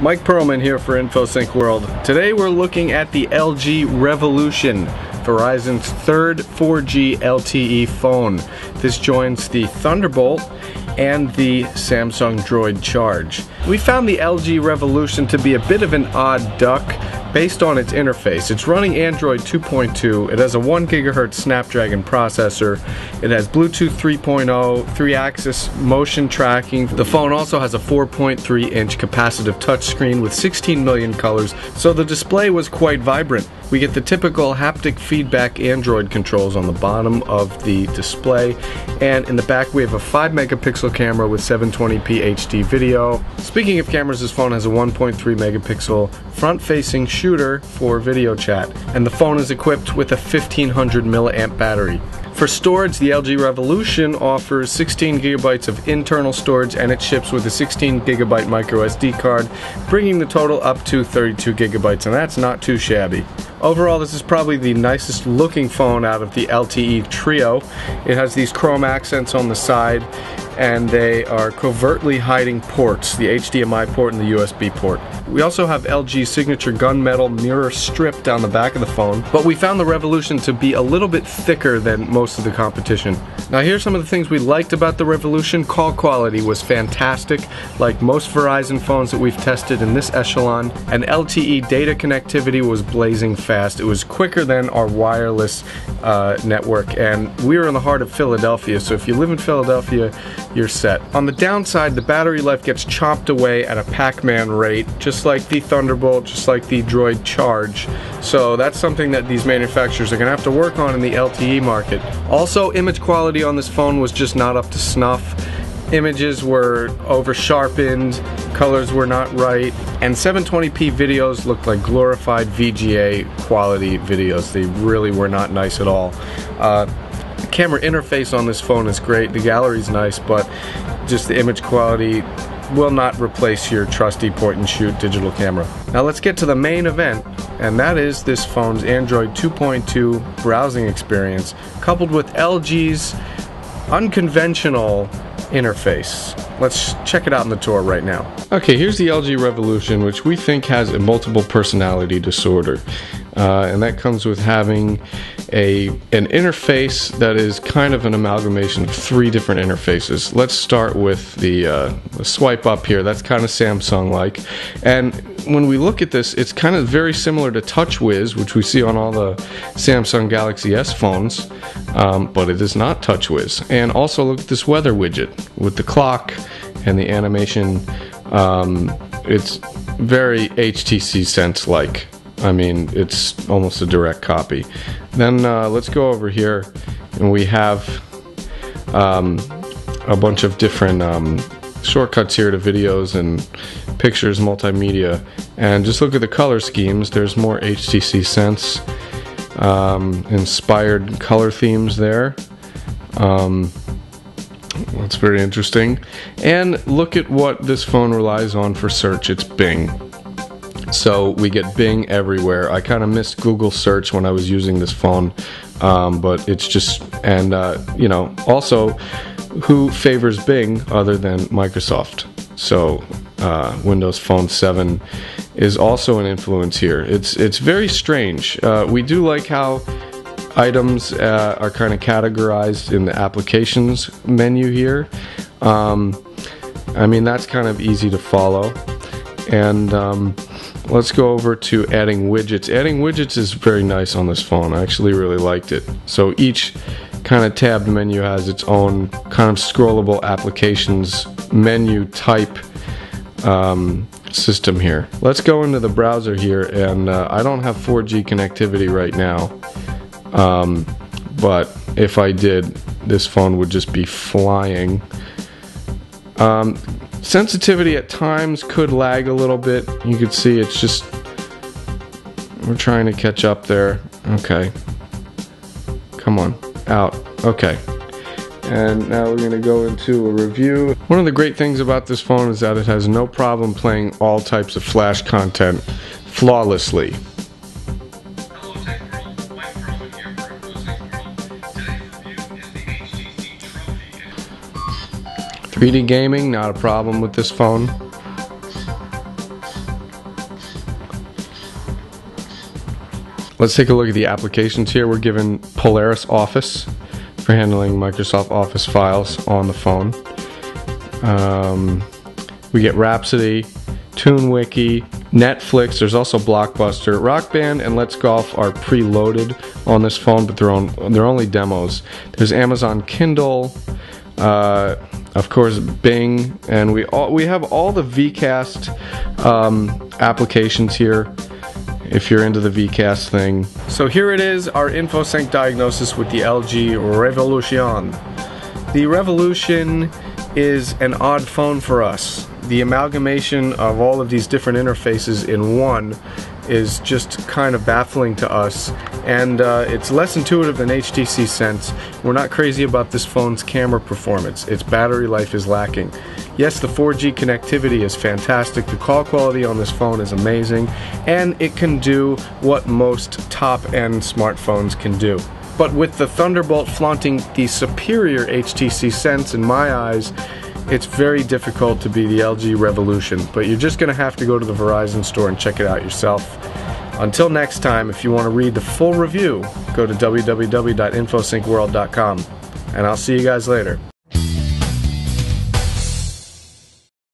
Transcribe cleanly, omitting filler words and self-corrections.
Mike Perlman here for InfoSync World. Today we're looking at the LG Revolution, Verizon's third 4G LTE phone. This joins the Thunderbolt and the Samsung Droid Charge. We found the LG Revolution to be a bit of an odd duck based on its interface. It's running Android 2.2, it has a 1 GHz Snapdragon processor, it has Bluetooth 3.0, 3-axis motion tracking. The phone also has a 4.3-inch capacitive touchscreen with 16 million colors, so the display was quite vibrant. We get the typical haptic feedback Android controls on the bottom of the display, and in the back we have a 5 megapixel camera with 720p HD video. Speaking of cameras, this phone has a 1.3 megapixel front-facing shooter for video chat, and the phone is equipped with a 1500 milliamp battery. For storage, the LG Revolution offers 16 gigabytes of internal storage, and it ships with a 16 gigabyte micro SD card, bringing the total up to 32 gigabytes, and that's not too shabby. Overall, this is probably the nicest looking phone out of the LTE trio. It has these chrome accents on the side, and they are covertly hiding ports, the HDMI port and the USB port. We also have LG's signature gunmetal mirror strip down the back of the phone, but we found the Revolution to be a little bit thicker than most of the competition. Now here's some of the things we liked about the Revolution. Call quality was fantastic, like most Verizon phones that we've tested in this echelon, and LTE data connectivity was blazing fast. It was quicker than our wireless network, and we were in the heart of Philadelphia, so if you live in Philadelphia, you're set. On the downside, the battery life gets chopped away at a Pac-Man rate, just like the Thunderbolt, just like the Droid Charge. So that's something that these manufacturers are going to have to work on in the LTE market. Also, image quality on this phone was just not up to snuff. Images were over-sharpened, colors were not right, and 720p videos looked like glorified VGA quality videos. They really were not nice at all. The camera interface on this phone is great, the gallery's nice, but just the image quality will not replace your trusty point-and-shoot digital camera. Now let's get to the main event, and that is this phone's Android 2.2 browsing experience, coupled with LG's unconventional interface. Let's check it out in the tour right now. Okay, here's the LG Revolution, which we think has a multiple personality disorder. And that comes with having an interface that is kind of an amalgamation of 3 different interfaces. Let's start with the swipe up here. That's kind of Samsung-like. And when we look at this, it's kind of very similar to TouchWIZ, which we see on all the Samsung Galaxy S phones, but it is not TouchWIZ. And also look at this weather widget with the clock and the animation. It's very HTC Sense-like. I mean, it's almost a direct copy. Then let's go over here, and we have a bunch of different shortcuts here to videos and pictures, multimedia, and just look at the color schemes. There's more HTC Sense inspired color themes there. That's very interesting. And look at what this phone relies on for search. It's Bing. So we get Bing everywhere. I kind of missed Google search when I was using this phone, but it's just, and you know, also, who favors Bing other than Microsoft? So Windows Phone 7 is also an influence here. It's very strange. We do like how items are kind of categorized in the applications menu here. I mean, that's kind of easy to follow. And let's go over to adding widgets. Adding widgets is very nice on this phone. I actually really liked it. So each kind of tabbed menu has its own kind of scrollable applications menu type system here. Let's go into the browser here, and I don't have 4G connectivity right now, but if I did, this phone would just be flying. Sensitivity at times could lag a little bit. You can see it's just, we're trying to catch up there. Okay. Come on, out. Okay. And now we're going to go into a review. One of the great things about this phone is that it has no problem playing all types of Flash content flawlessly. Hello Tech World, Mike Perlman here for InfoSync World. Today's review is the HTC Trophy. 3D gaming, not a problem with this phone. Let's take a look at the applications here. We're given Polaris Office for handling Microsoft Office files on the phone. We get Rhapsody, TuneWiki, Netflix. There's also Blockbuster. Rock Band and Let's Golf are preloaded on this phone, but they're only demos. There's Amazon Kindle, of course Bing, and we have all the VCast applications here, if you're into the VCast thing. So here it is, our InfoSync diagnosis with the LG Revolution. The Revolution is an odd phone for us. The amalgamation of all of these different interfaces in one is just kind of baffling to us, and it's less intuitive than HTC Sense. We're not crazy about this phone's camera performance. Its battery life is lacking. Yes, the 4G connectivity is fantastic, the call quality on this phone is amazing, and it can do what most top-end smartphones can do. But with the Thunderbolt flaunting the superior HTC Sense, in my eyes, it's very difficult to be the LG Revolution. But you're just going to have to go to the Verizon store and check it out yourself. Until next time, if you want to read the full review, go to www.infosyncworld.com. And I'll see you guys later.